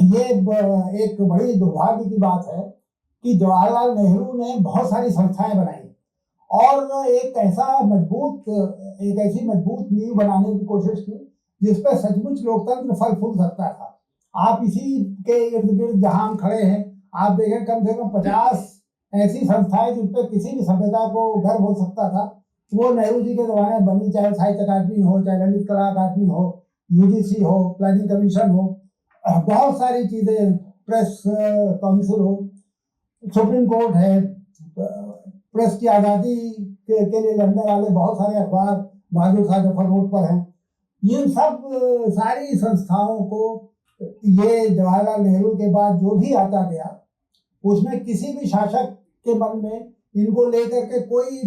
ये एक बड़ी दुर्भाग्य की बात है कि जवाहरलाल नेहरू ने बहुत सारी संस्थाएं बनाई और एक ऐसी मजबूत नींव बनाने की कोशिश की जिस पर सचमुच लोकतंत्र फल फूल सकता था। आप इसी के इर्द गिर्द जहां हम खड़े हैं, आप देखें कम से कम 50 ऐसी संस्थाएं जिन पर किसी भी सभ्यता को गर्व हो सकता था, वो नेहरू जी के जमाने में बनी, चाहे साहित्य अकादमी हो, चाहे ललित कला अकादमी हो, यूजीसी हो, प्लानिंग कमीशन हो, बहुत सारी चीजें, प्रेस काउंसिल हो, सुप्रीम कोर्ट है, प्रेस की आजादी के लिए लड़ने वाले बहुत सारे अखबार बहादुर शाह जफर रोड पर हैं। इन सब सारी संस्थाओं को ये जवाहरलाल नेहरू के बाद जो भी आता गया, उसमें किसी भी शासक के मन में इनको लेकर के कोई,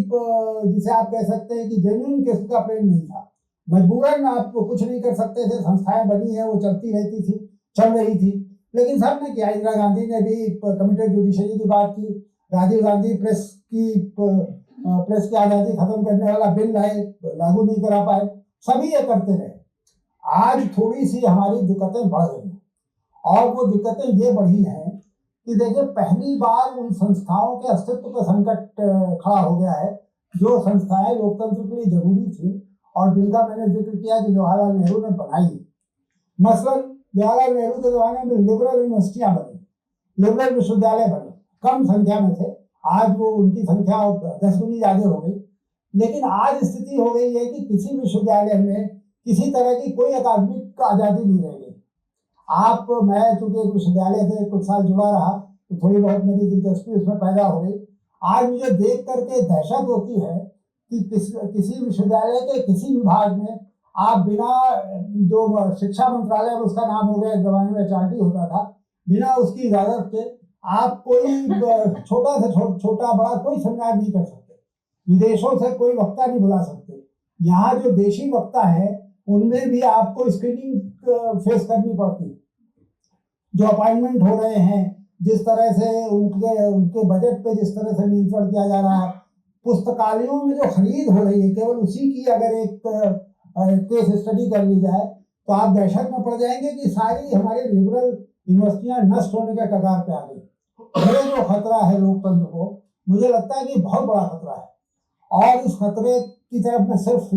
जिसे आप कह सकते हैं कि जेन्युइन किस्म का प्रेम नहीं था। मजबूरन आप कुछ नहीं कर सकते थे, संस्थाएं बनी है, वो चलती रहती थी, चल रही थी, लेकिन सबने किया। इंदिरा गांधी ने भी कमिटेड जुडिशरी की बात की, राजीव गांधी प्रेस की आजादी खत्म करने वाला बिल लाए, लागू नहीं करा पाए, सभी ये करते रहे। आज थोड़ी सी हमारी दिक्कतें बढ़ गई हैं, और वो दिक्कतें ये बढ़ी हैं कि देखिए, पहली बार उन संस्थाओं के अस्तित्व पर संकट खड़ा हो गया है जो संस्थाएं लोकतंत्र के लिए जरूरी थी और जिनका मैंने जिक्र किया कि जवाहरलाल नेहरू ने बनाई। मसलन जवाहरलाल नेहरू के जमाने में लिबरल यूनिवर्सिटियां बनी, लिबरल विश्वविद्यालय बने, कम संख्या में थे, आज वो उनकी संख्या 10 गुनी ज्यादा हो गई। लेकिन आज स्थिति हो गई है कि किसी विश्वविद्यालय में किसी तरह की कोई अकादमिक आजादी नहीं रह गई। मैं चूंकि एक विश्वविद्यालय से कुछ साल जुड़ा रहा, तो थोड़ी बहुत मेरी दिलचस्पी उसमें पैदा हो गई। आज मुझे देख करके दहशत होती है कि किसी विश्वविद्यालय के किसी विभाग में आप बिना, जो शिक्षा मंत्रालय उसका नाम हो गया, एक जमाने में HRD होता था, बिना उसकी इजाजत के आप कोई छोटा से छोटा बड़ा कोई सेमिनार नहीं कर सकते, विदेशों से कोई वक्ता नहीं बुला सकते। यहाँ जो देशी वक्ता है उनमें भी आपको स्क्रीनिंग फेस करनी पड़ती। जो अपॉइंटमेंट हो रहे हैं, जिस तरह से उनके बजट पे जिस तरह से नियंत्रण किया जा रहा है, पुस्तकालयों में जो खरीद हो रही है, केवल उसी की अगर एक केस स्टडी कर ली जाए तो आप दहशत में पड़ जाएंगे कि सारी हमारी लिबरल यूनिवर्सिटियां नष्ट होने के कगार पे आ गई। ये जो खतरा है लोकतंत्र को, मुझे लगता है कि बहुत बड़ा खतरा है, और इस खतरे की तरफ मैं सिर्फ